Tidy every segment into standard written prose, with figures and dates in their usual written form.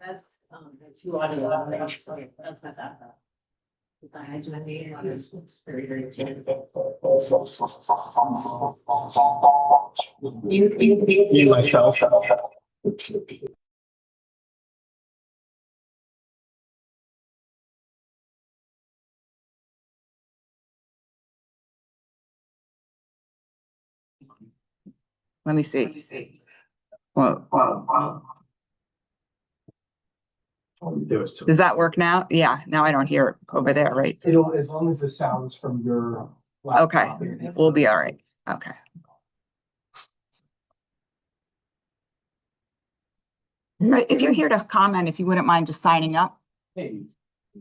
That's the two audio. That's not that. Me myself. Let me see. Well, does that work now? Yeah, now I don't hear it over there, right? It'll, as long as the sounds from your Okay, laptop. we'll be all right. Okay. If you're here to comment, if you wouldn't mind just signing up, Hey.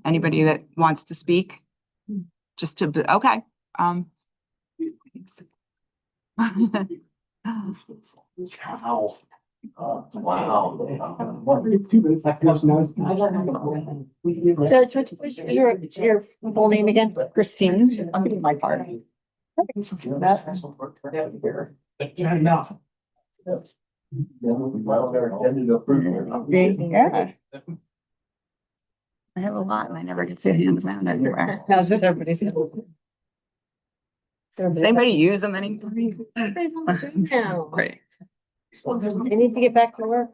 anybody that wants to speak, just to, okay. Wow. Wow. It's 2 minutes. Judge, what's your full name again? Christine, I'll give you my card. Yeah. I have a lot and I never get to hand them out everywhere. No, it's just everybody's. Does anybody use them anymore? No. Great. I need to get back to work.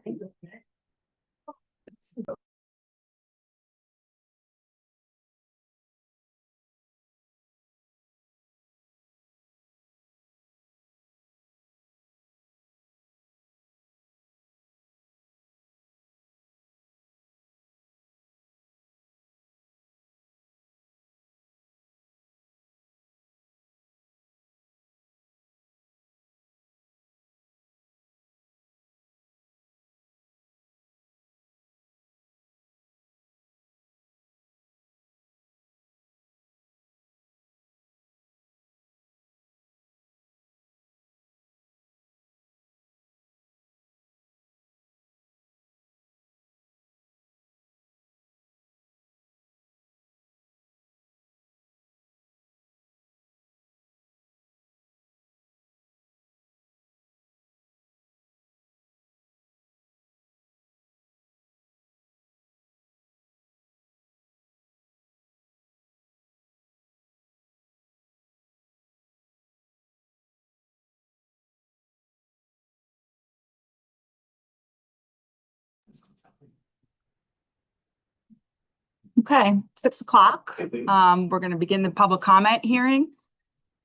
Okay, 6 o'clock. We're going to begin the public comment hearing.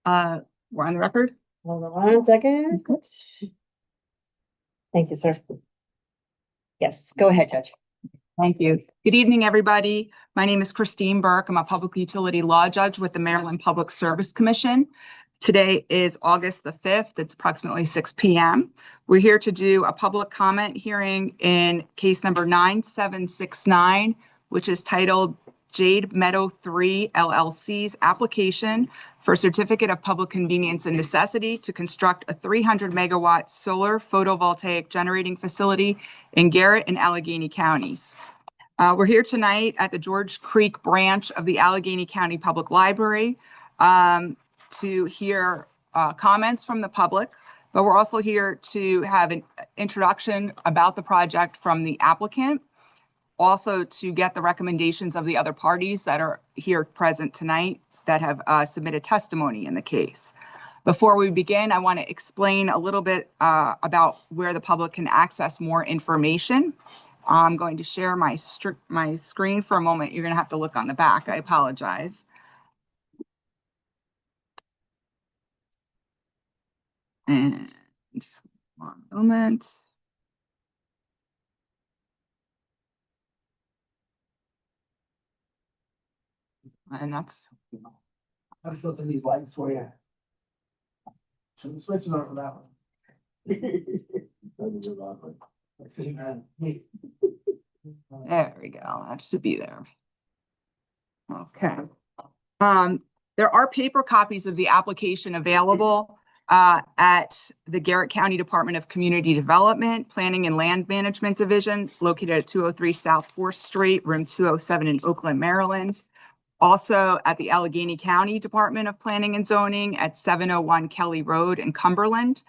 We're on the record. Hold on 1 second. Thank you, sir. Yes, go ahead, Judge. Thank you. Good evening, everybody. My name is Christine Burke. I'm a public utility law judge with the Maryland Public Service Commission. Today is August the 5th. It's approximately 6 p.m. We're here to do a public comment hearing in case number 9769, which is titled Jade Meadow 3 LLC's application for certificate of public convenience and necessity to construct a 300 megawatt solar photovoltaic generating facility in Garrett and Allegheny counties. We're here tonight at the George Creek branch of the Allegheny County Public Library to hear comments from the public, but we're also here to have an introduction about the project from the applicant, also to get the recommendations of the other parties that are here present tonight that have submitted testimony in the case. Before we begin, I want to explain a little bit about where the public can access more information. I'm going to share my screen for a moment. You're going to have to look on the back. I apologize. And 1 moment. And that's. I'm flipping these lights for you. Should we switch it on for that one? There we go. That should be there. Okay. There are paper copies of the application available at the Garrett County Department of Community Development, Planning and Land Management Division, located at 203 South 4th Street, room 207 in Oakland, Maryland. Also at the Allegheny County Department of Planning and Zoning at 701 Kelly Road in Cumberland.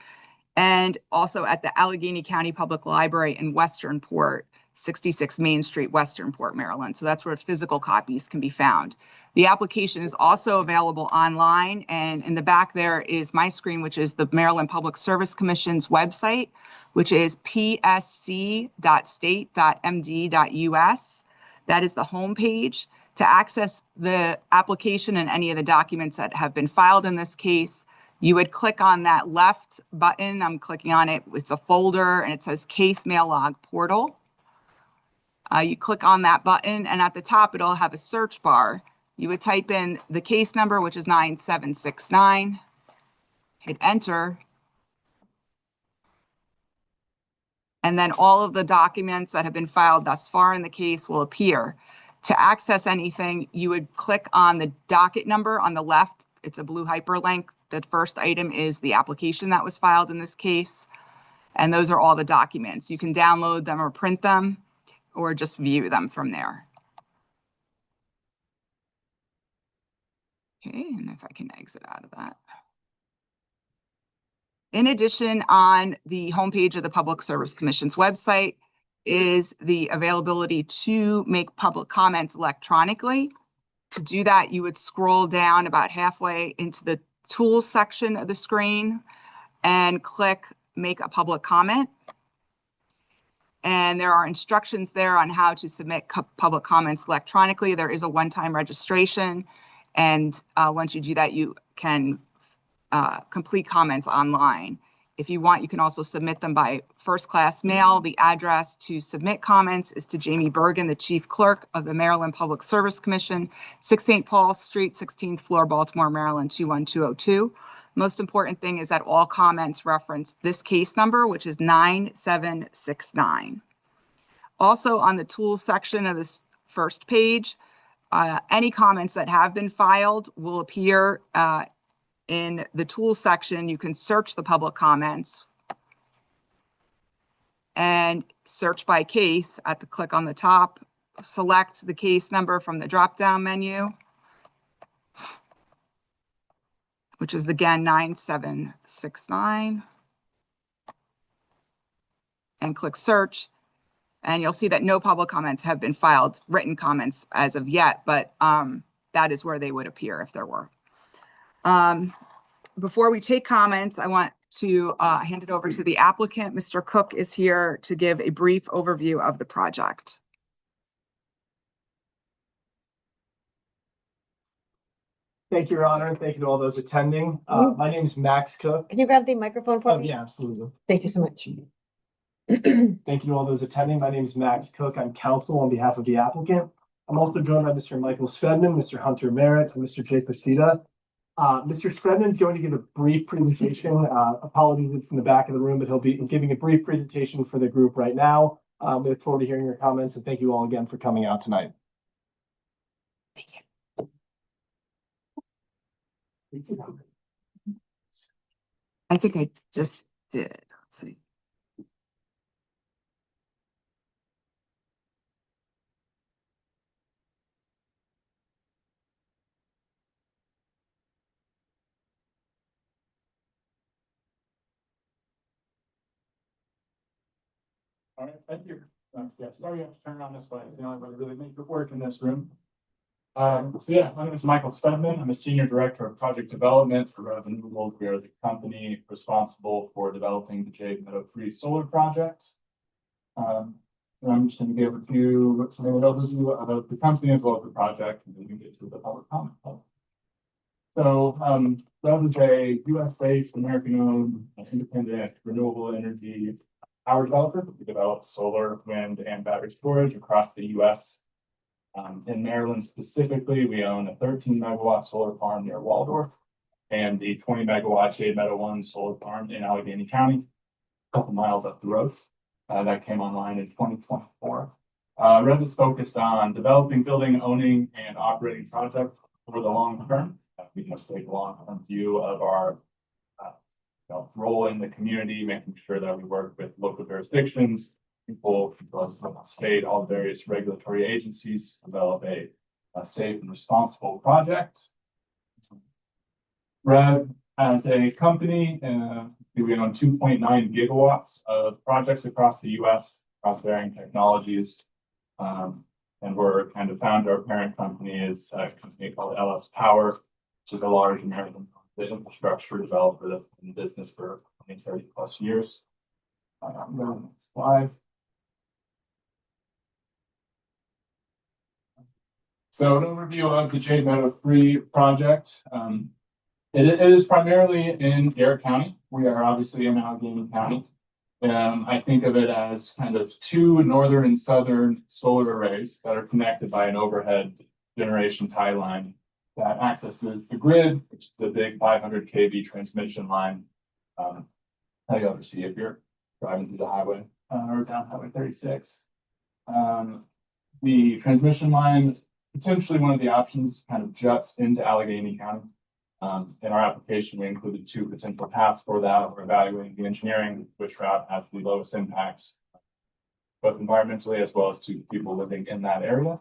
and also at the Allegheny County Public Library in Westernport, 66 Main Street, Westernport, Maryland. So that's where physical copies can be found. The application is also available online, and in the back there is my screen, which is the Maryland Public Service Commission's website, which is psc.state.md.us. That is the homepage. To access the application and any of the documents that have been filed in this case, you would click on that left button. I'm clicking on it. It's a folder and it says Case Mail Log Portal. You click on that button and at the top it'll have a search bar. You would type in the case number, which is 9769, hit enter, and then all of the documents that have been filed thus far in the case will appear. To access anything, you would click on the docket number on the left. It's a blue hyperlink. The first item is the application that was filed in this case, and those are all the documents. You can download them or print them, or just view them from there. Okay, and if I can exit out of that. In addition, on the homepage of the Public Service Commission's website is the availability to make public comments electronically. To do that, you would scroll down about halfway into the tools section of the screen and click Make a Public Comment. And there are instructions there on how to submit public comments electronically. There is a one-time registration. And once you do that, you can complete comments online. If you want, you can also submit them by first-class mail. The address to submit comments is to Jamie Bergen, the Chief Clerk of the Maryland Public Service Commission, 6 St. Paul Street, 16th floor, Baltimore, Maryland, 21202. Most important thing is that all comments reference this case number, which is 9769. Also on the tools section of this first page, any comments that have been filed will appear in the tools section. You can search the public comments and search by case at the click on the top. Select the case number from the drop-down menu, which is again 9769, and click search. And you'll see that no public comments have been filed, written comments as of yet, but that is where they would appear if there were. Before we take comments, I want to hand it over to the applicant. Mr. Cook is here to give a brief overview of the project. Thank you, Your Honor. Thank you to all those attending. My name is Max Cook. Can you grab the microphone for Oh, me? yeah, absolutely. Thank you so much. Thank you to all those attending. My name is Max Cook. I'm counsel on behalf of the applicant. I'm also joined by Mr. Michael Svedman, Mr. Hunter Merritt, and Mr. Jay Pasita. Mr. Svedman is going to give a brief presentation. Apologies, it's in the back of the room, but he'll be giving a brief presentation for the group right now. We look forward to hearing your comments, and thank you all again for coming out tonight. Thank you. I think I just did. Let's see. All right, thank you. Yeah, sorry I have to turn on this way. It's the only way to really make it work in this room. So yeah, my name is Michael Svedman. I'm a senior director of project development for Revenue. We are the company responsible for developing the Jade Meadow 3 solar project. I'm just going to give a few an overview of the company as well as the project, and then we get to the public comment. So that is a US-based, American-owned, independent renewable energy power developer. We develop solar, wind, and battery storage across the US. In Maryland specifically, we own a 13 megawatt solar farm near Waldorf and the 20 megawatt Jade Meadow 1 solar farm in Allegheny County, a couple miles up the road. That came online in 2024. REV is focused on developing, building, owning, and operating projects for the long term. We just take a long-term view of our role in the community, making sure that we work with local jurisdictions, people from the state, all various regulatory agencies, develop a safe and responsible project. REV as a company We own 2.9 gigawatts of projects across the US, across varying technologies. And we're kind of found our parent company is a company called LS Power, which is a large American infrastructure developer that's been in business for 30 plus years. Next slide. So an overview of the Jade Meadow 3 project. It is primarily in Garrett County. We are obviously in Allegheny County. I think of it as kind of two northern and southern solar arrays that are connected by an overhead generation tie line that accesses the grid, which is a big 500 kV transmission line. How you ever see if you're driving through the highway or down Highway 36. The transmission line, potentially one of the options, kind of juts into Allegheny County. In our application, we included two potential paths for that. We're evaluating the engineering, which route has the lowest impacts, both environmentally as well as to people living in that area.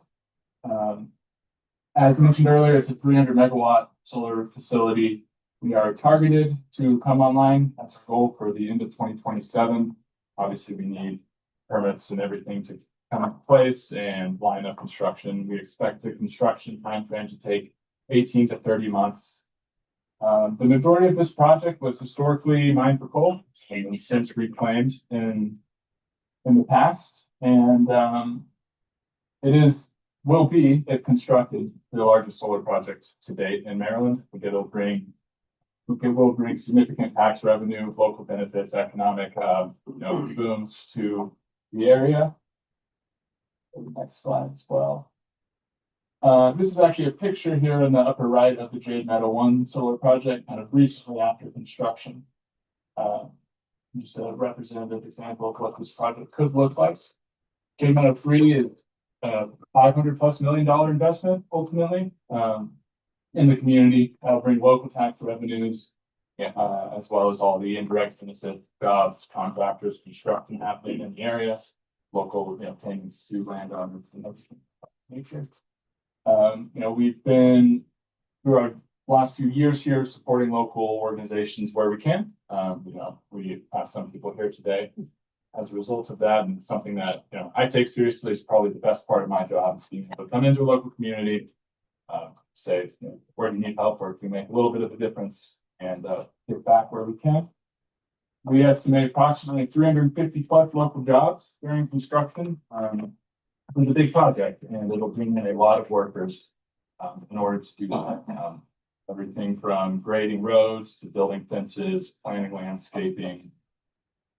As mentioned earlier, it's a 300 megawatt solar facility. We are targeted to come online. That's our goal for the end of 2027. Obviously, we need permits and everything to come into place and line up construction. We expect the construction timeframe to take 18 to 30 months. The majority of this project was historically mined for coal. It's been since reclaimed in the past, and will be, if constructed, the largest solar project to date in Maryland. It will bring significant tax revenue, local benefits, economic booms to the area. Next slide as well. This is actually a picture here in the upper right of the Jade Meadow 1 solar project, kind of recently after construction. Just a representative example of what this project could look like. Jade Meadow 3 is a $500+ million investment ultimately in the community. That'll bring local tax revenues as well as all the indirect benefit jobs, contractors, construction happening in the area, local payments to landowners and nature. We've been through our last few years here supporting local organizations where we can. We have some people here today as a result of that, and something that I take seriously. Is probably the best part of my job is being able to come into a local community, say where you need help, where we can make a little bit of a difference, and give back where we can. We estimate approximately 350+ local jobs during construction. It's a big project, and it'll bring in a lot of workers in order to do that. Everything from grading roads to building fences, planting landscaping,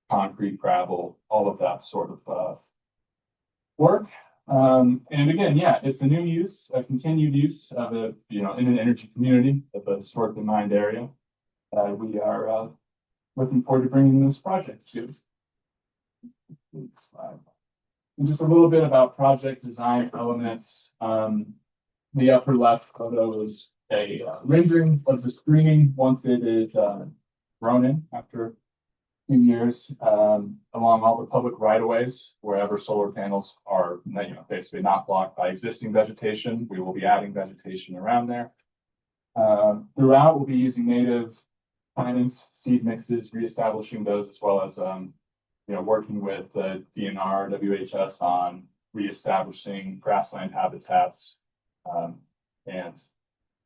concrete, gravel, all of that sort of work. And again, it's a new use, a continued use of in an energy community of a historically mined area. We are looking forward to bringing this project to. Next slide. And just a little bit about project design elements. The upper left photo is a rendering of the screening once it is thrown in after a few years along all the public right-of-ways wherever solar panels are basically not blocked by existing vegetation. We will be adding vegetation around there. Throughout, we'll be using native plantings, seed mixes, reestablishing those, as well as working with the DNR, WHS on reestablishing grassland habitats and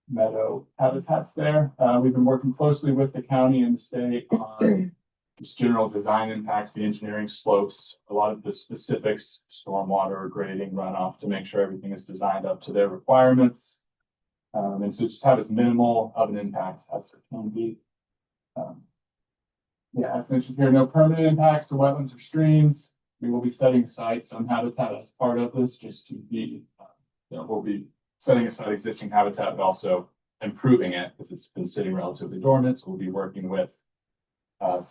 meadow habitats there. We've been working closely with the county and the state on just general design impacts, the engineering slopes, a lot of the specifics, stormwater, grading, runoff, to make sure everything is designed up to their requirements. And so just have as minimal of an impact as it can be. As mentioned here, no permanent impacts to wetlands or streams. We will be setting aside some habitat as part of this, just to be, we'll be setting aside existing habitat, but also improving it because it's been sitting relatively dormant. So we'll be working with a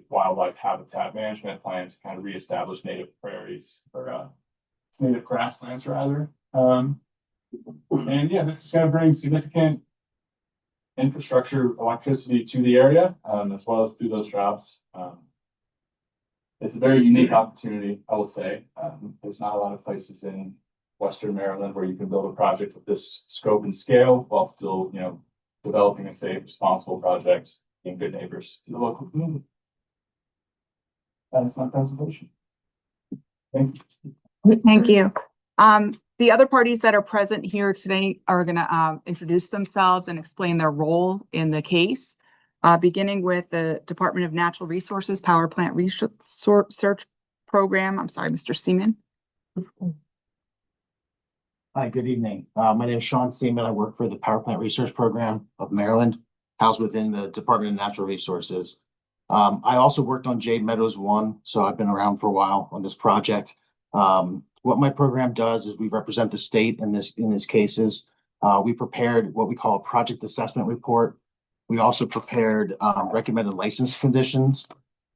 wildlife habitat management plan to kind of reestablish native prairies or native grasslands rather. This is going to bring significant infrastructure, electricity to the area, as well as through those jobs. It's a very unique opportunity, I will say. There's not a lot of places in Western Maryland where you can build a project with this scope and scale while still, developing a safe, responsible project being good neighbors to the local community. That is my presentation. Thank you. Thank you. The other parties that are present here today are going to introduce themselves and explain their role in the case, beginning with the Department of Natural Resources Power Plant Research Program. I'm sorry, Mr. Seaman. Hi, good evening. My name is Sean Seaman. I work for the Power Plant Research Program of Maryland, housed within the Department of Natural Resources. I also worked on Jade Meadows 1, so I've been around for a while on this project. What my program does is we represent the state in these cases. We prepared what we call a project assessment report. We also prepared recommended license conditions.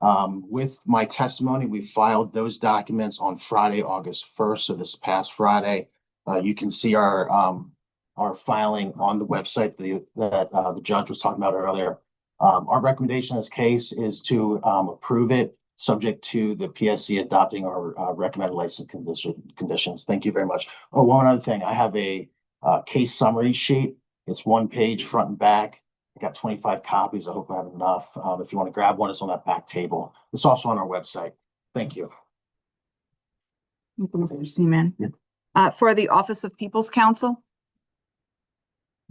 With my testimony, we filed those documents on Friday, August 1st, so this past Friday. You can see our filing on the website that the judge was talking about earlier. Our recommendation in this case is to approve it, subject to the PSC adopting our recommended license conditions. Thank you very much. Oh, one other thing, I have a case summary sheet. It's 1 page front and back. I got 25 copies. I hope I have enough. If you want to grab one, it's on that back table. It's also on our website. Thank you. Thank you, Mr. Seaman. For the Office of People's Counsel.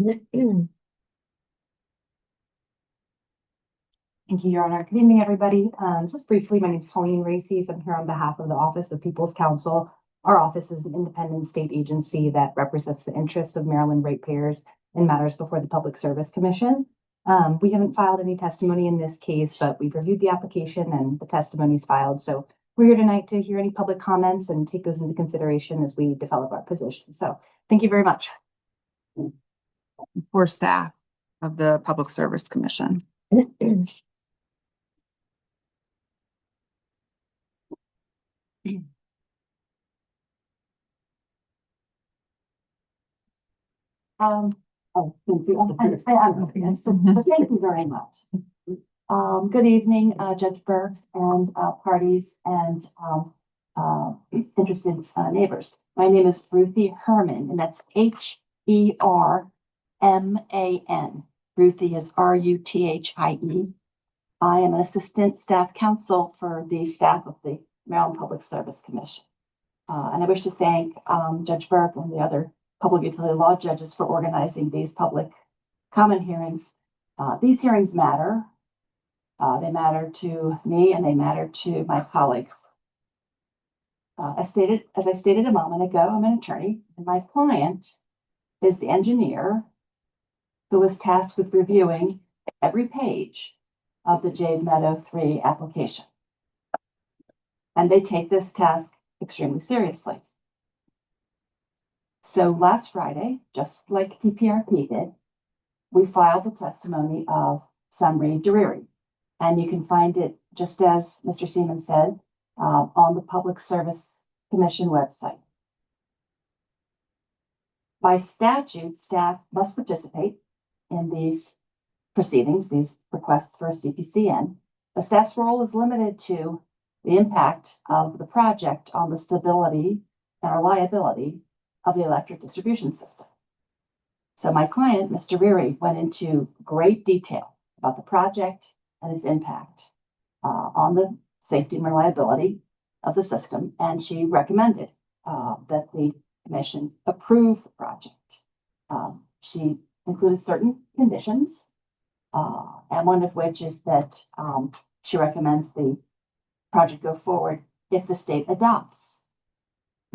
Thank you, Your Honor. Good evening, everybody. Just briefly, my name is Colleen Races. I'm here on behalf of the Office of People's Counsel. Our office is an independent state agency that represents the interests of Maryland ratepayers in matters before the Public Service Commission. We haven't filed any testimony in this case, but we've reviewed the application and the testimony is filed. So we're here tonight to hear any public comments and take those into consideration as we develop our position. So thank you very much. For staff of the Public Service Commission. Thank you. Thank you very much. Good evening, Judge Burke and Parties and interested neighbors. My name is Ruthie Herman, and that's Herman. Ruthie is Ruthie. I am an assistant staff counsel for the staff of the Maryland Public Service Commission. And I wish to thank Judge Burke and the other public utility law judges for organizing these public comment hearings. These hearings matter. They matter to me and they matter to my colleagues. As I stated a moment ago, I'm an attorney and my client is the engineer who was tasked with reviewing every page of the Jade Meadow 3 application. And they take this task extremely seriously. So last Friday, just like PPRP did, we filed the testimony of Samri Dariri. And you can find it, just as Mr. Seaman said, on the Public Service Commission website. By statute, staff must participate in these proceedings, these requests for a CPCN. The staff's role is limited to the impact of the project on the stability and reliability of the electric distribution system. So my client, Mr. Riri, went into great detail about the project and its impact on the safety and reliability of the system. And she recommended that the commission approve the project. She included certain conditions, and one of which is that she recommends the project go forward if the state adopts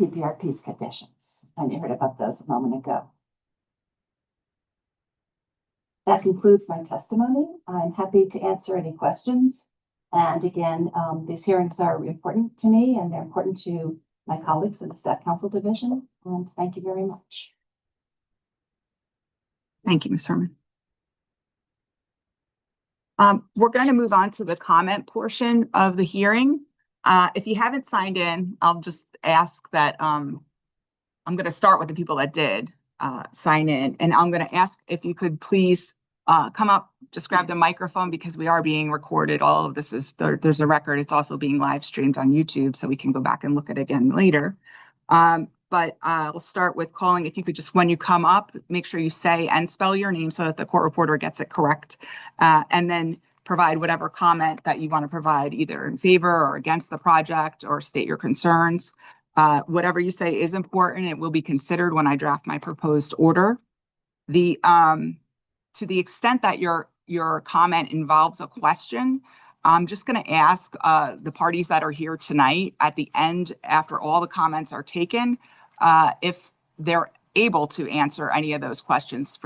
PPRP's conditions. And you heard about those a moment ago. That concludes my testimony. I'm happy to answer any questions. And again, these hearings are important to me and they're important to my colleagues in the Staff Council Division. And thank you very much. Thank you, Ms. Herman. We're going to move on to the comment portion of the hearing. If you haven't signed in, I'll just ask that I'm going to start with the people that did sign in. And I'm going to ask if you could please come up, just grab the microphone because we are being recorded. All of this is, there's a record. It's also being live streamed on YouTube, so we can go back and look at it again later. But we'll start with calling. If you could just, when you come up, make sure you say and spell your name so that the court reporter gets it correct. And then provide whatever comment that you want to provide, either in favor or against the project, or state your concerns. Whatever you say is important. It will be considered when I draft my proposed order. To the extent that your comment involves a question, I'm just going to ask the parties that are here tonight at the end, after all the comments are taken, if they're able to answer any of those questions.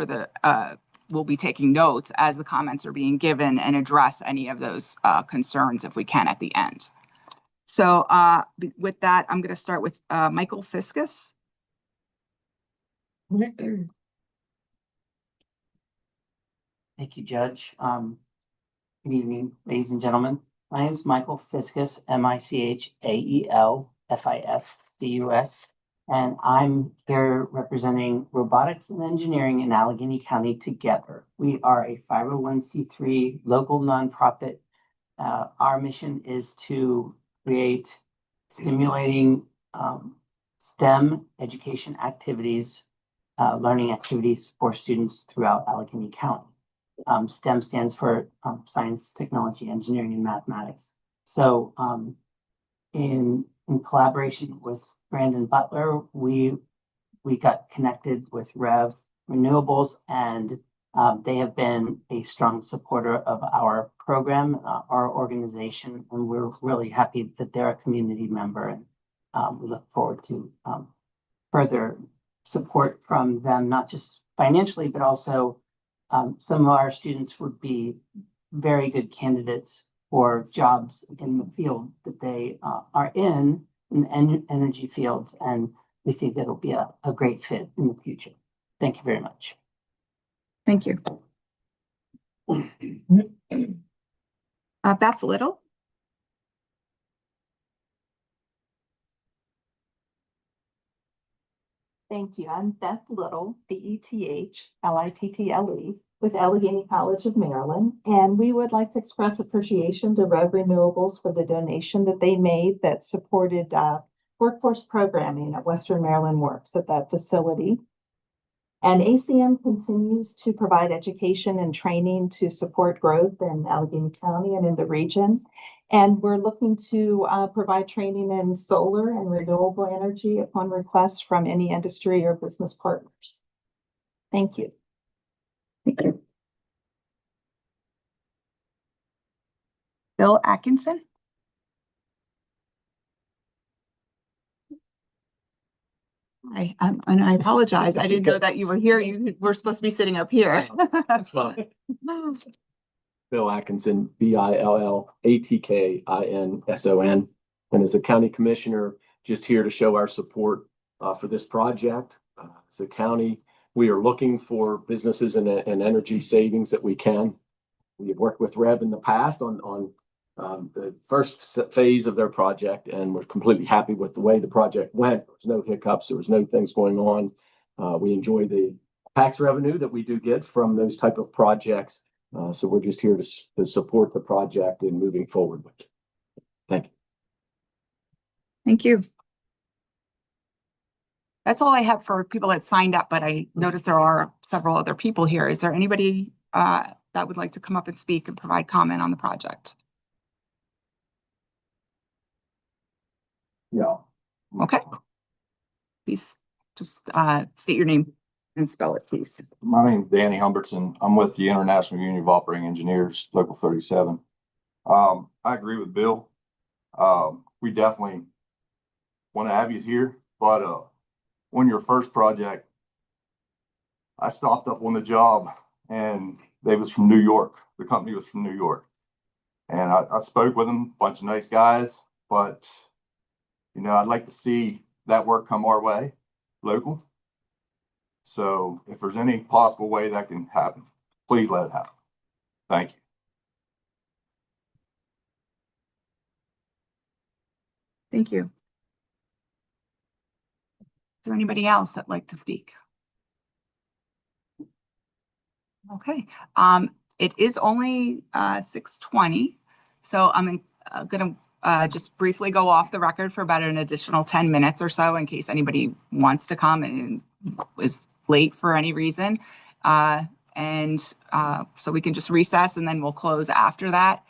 We'll be taking notes as the comments are being given and address any of those concerns if we can at the end. So with that, I'm going to start with Michael Fiskus. Thank you, Judge. Good evening, ladies and gentlemen. My name is Michael Fiskus, Michaelfiscus, and I'm here representing Robotics and Engineering in Allegheny County Together. We are a 501c3 local nonprofit. Our mission is to create stimulating STEM education activities, learning activities for students throughout Allegheny County. STEM stands for science, technology, engineering, and mathematics. So in collaboration with Brandon Butler, we got connected with Rev Renewables, and they have been a strong supporter of our program, our organization, and we're really happy that they're a community member, and we look forward to further support from them, not just financially, but also some of our students would be very good candidates for jobs in the field that they are in the energy fields, and we think that'll be a great fit in the future. Thank you very much. Thank you. Beth Little. Thank you. I'm Beth Little, Bethlittle, with Allegheny College of Maryland. And we would like to express appreciation to Rev Renewables for the donation that they made that supported workforce programming at Western Maryland Works at that facility. And ACM continues to provide education and training to support growth in Allegheny County and in the region. And we're looking to provide training in solar and renewable energy upon request from any industry or business partners. Thank you. Thank you. Bill Atkinson. Hi, and I apologize. I didn't know that you were here. You were supposed to be sitting up here. That's fine. Bill Atkinson, BILLATKINSON. And as a county commissioner, just here to show our support for this project. As a county, we are looking for businesses and energy savings that we can. We have worked with Rev in the past on the first phase of their project, and we're completely happy with the way the project went. There was no hiccups. There was no things going on. We enjoy the tax revenue that we do get from those type of projects. So we're just here to support the project and moving forward with it. Thank you. Thank you. That's all I have for people that signed up, but I noticed there are several other people here. Is there anybody that would like to come up and speak and provide comment on the project? Yeah. Okay. Please just state your name and spell it, please. My name is Danny Humbertson. I'm with the International Union of Operating Engineers, Local 37. I agree with Bill. We definitely want to have you here, but on your first project, I stopped up on the job and they was from New York. The company was from New York. And I spoke with them, a bunch of nice guys, but you know, I'd like to see that work come our way, local. So if there's any possible way that can happen, please let it happen. Thank you. Thank you. Is there anybody else that'd like to speak? Okay. It is only 6:20, so I'm going to just briefly go off the record for about an additional 10 minutes or so in case anybody wants to come and is late for any reason. And so we can just recess and then we'll close after that.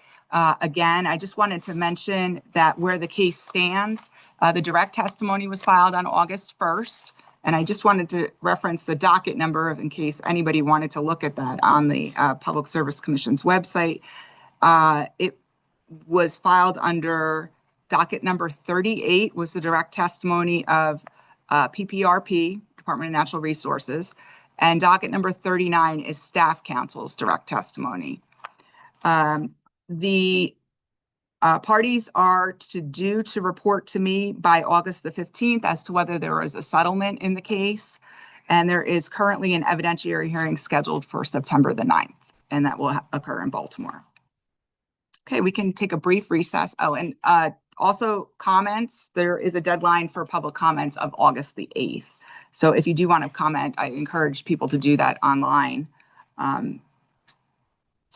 Again, I just wanted to mention that where the case stands, the direct testimony was filed on August 1st. And I just wanted to reference the docket number in case anybody wanted to look at that on the Public Service Commission's website. It was filed under docket number 38 was the direct testimony of PPRP, Department of Natural Resources, and docket number 39 is staff counsel's direct testimony. The parties are to report to me by August the 15th as to whether there is a settlement in the case. And there is currently an evidentiary hearing scheduled for September the 9th, and that will occur in Baltimore. Okay, we can take a brief recess. Oh, and also comments, there is a deadline for public comments of August the 8th. So if you do want to comment, I encourage people to do that online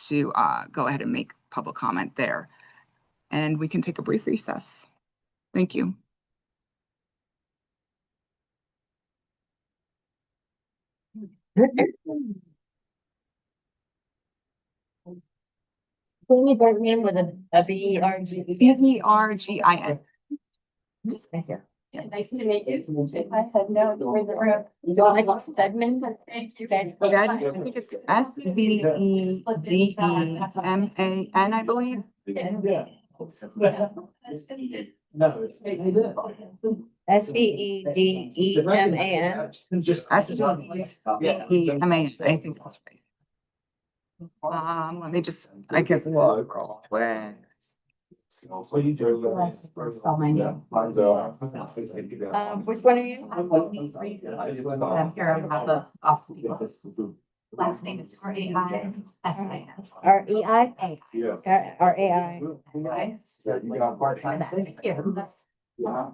to go ahead and make public comment there. And we can take a brief recess. Thank you. Amy Bergman with a B-E-R-G. B-E-R-G-I-N. Thank you. Yeah, nice to meet you. If I had known you were in the room. So Michael Stedman. Thank you. I think it's S-V-E-D-E-M-A-N, I believe. S-B-E-D-E-M-A-N. Just S-V-E-D-E-M-A-N. I think that's right. Let me just, I can look real quick. Spell my name. Which one are you? Here I have the last name is R-A-I-S-I-N. R-E-I? R-A-I.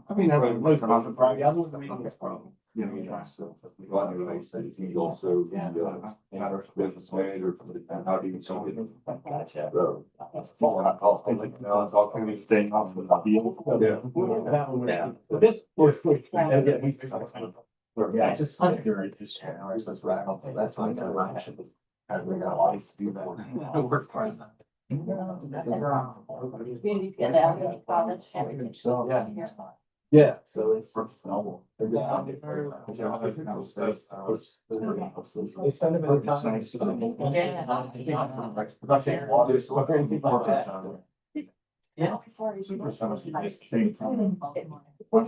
I mean, everybody on the Friday, I was he's also business manager for the, how do you sell it? Gotcha. I'll like, now I'm talking to staying off with the deal. Yeah. But this. Yeah, just like you're just hours, that's right. That's not gonna run. I really got life to do that. Work part of that. Community college. So, yeah, so it's normal. They spend a bit of time. Yeah. Sorry. Super fun.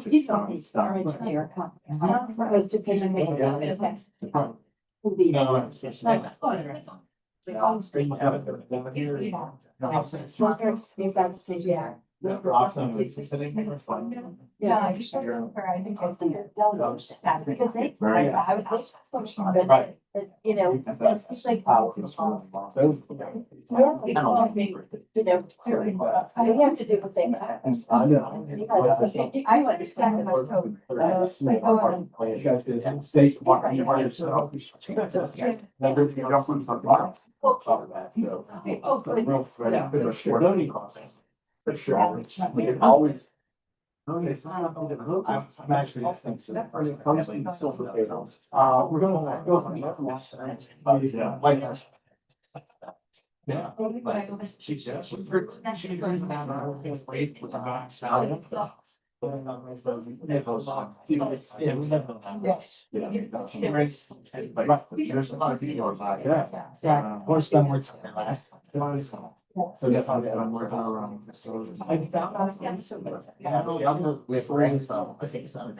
He's our engineer. Was to pay the next step, it affects. Yeah, I just don't her, I think I think because they, I was, you know, it's like. You know, certainly, I have to do what they. I understand that I told. You guys did state. For sure. Always. I'm actually just thinking. When it comes to silver panels, we're gonna go from yeah. Yes. There's a lot of people about that. Or spend more time last. So definitely I'm working around. I found out. With brainstorm, I think so.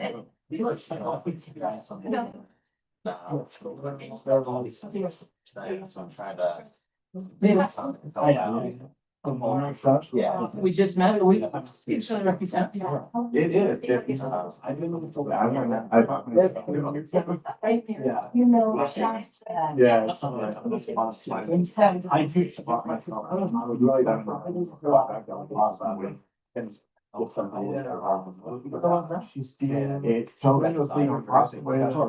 So I'm trying to. Yeah. We just met, we. It is. I've been. Yeah. You know. Yeah. It's something like I do support myself. I really don't know. She's it totally was being a process. We also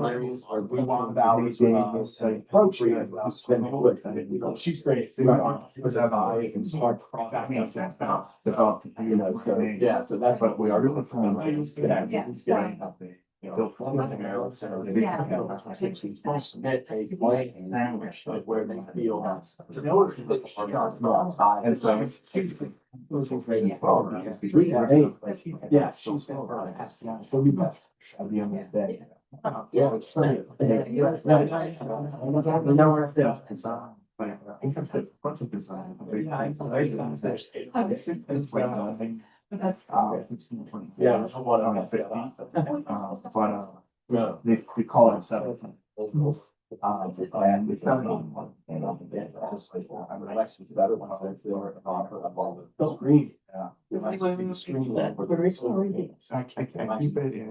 areas where we want values appropriate. She's great. Was that I can start. So yeah, so that's what we are doing. Submit a blank sandwich like where they feel. Yeah, she's. She'll be best. I'll be on that day. Yeah. it's funny. We know where it is. Yeah. They call it seven. And it's not. Elections better ones. Green. I keep it in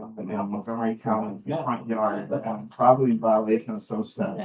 Montgomery County, front yard, probably in violation of some stuff.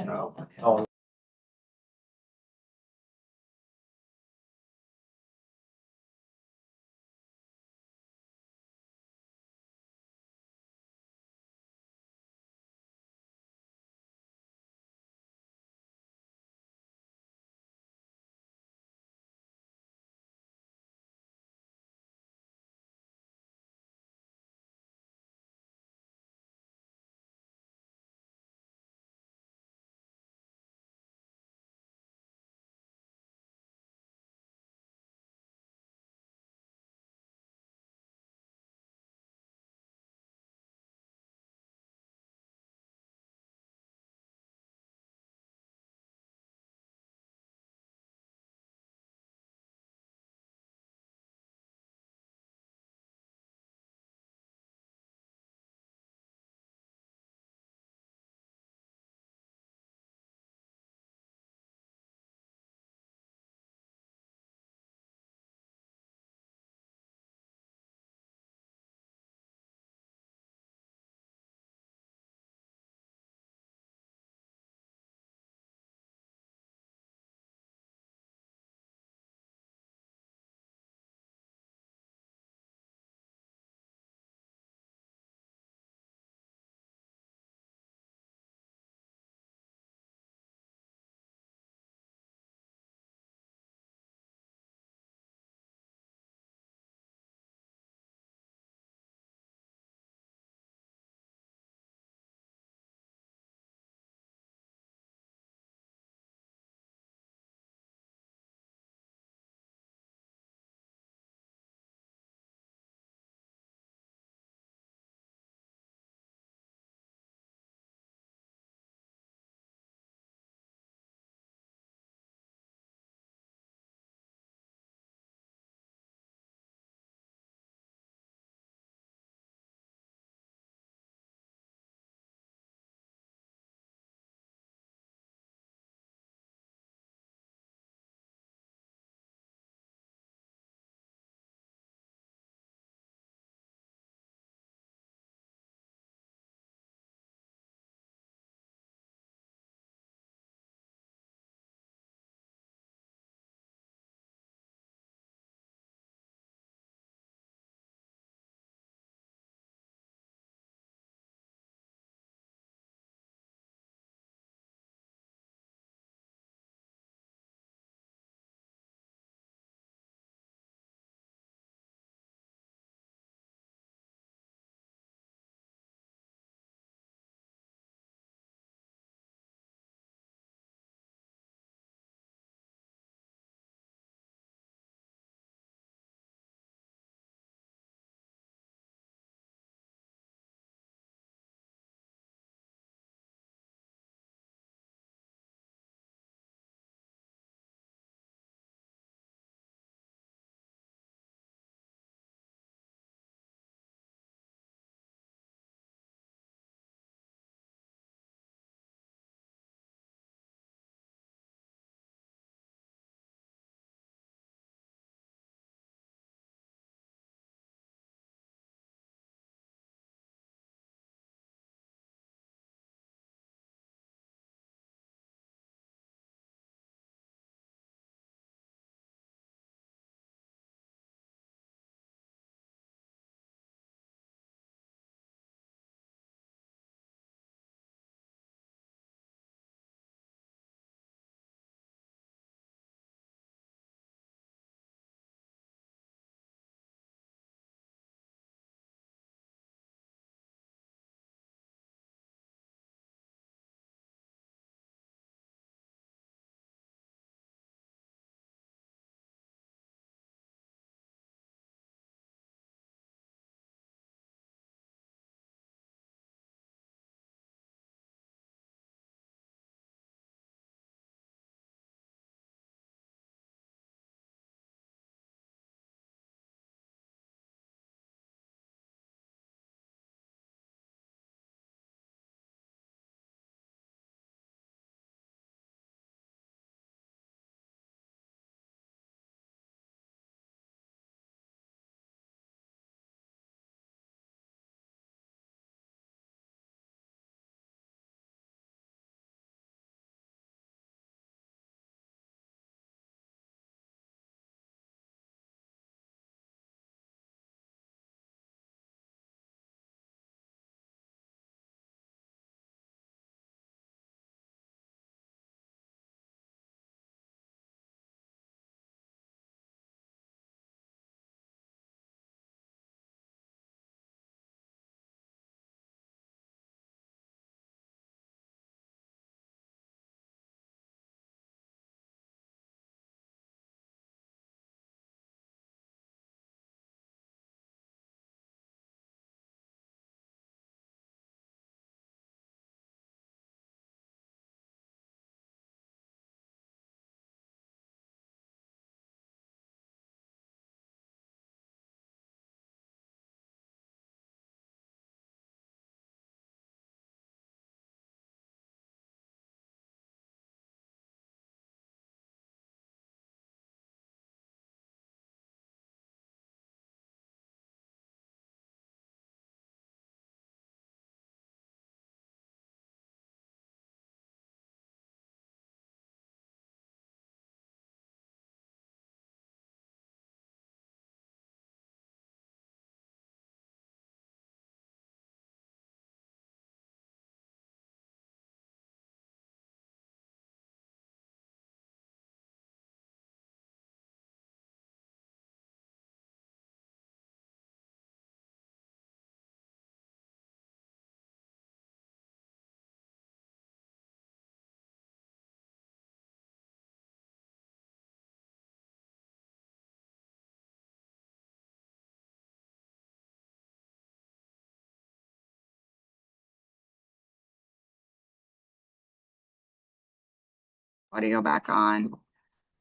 Audio back on.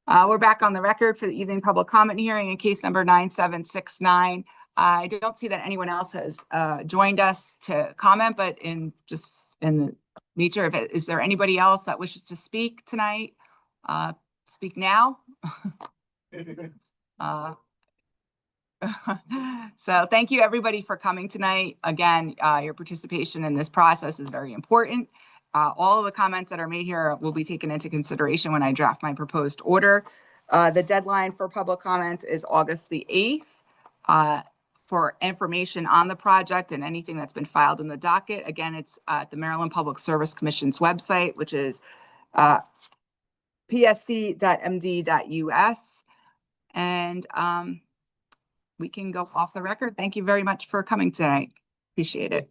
We're back on the record for the evening public comment hearing in case number 9769. I don't see that anyone else has joined us to comment, but in the nature of it, is there anybody else that wishes to speak tonight? Speak now. So thank you everybody for coming tonight. Again, your participation in this process is very important. All of the comments that are made here will be taken into consideration when I draft my proposed order. The deadline for public comments is August the 8th. For information on the project and anything that's been filed in the docket, again, it's at the Maryland Public Service Commission's website, which is psc.md.us. And we can go off the record. Thank you very much for coming tonight. Appreciate it.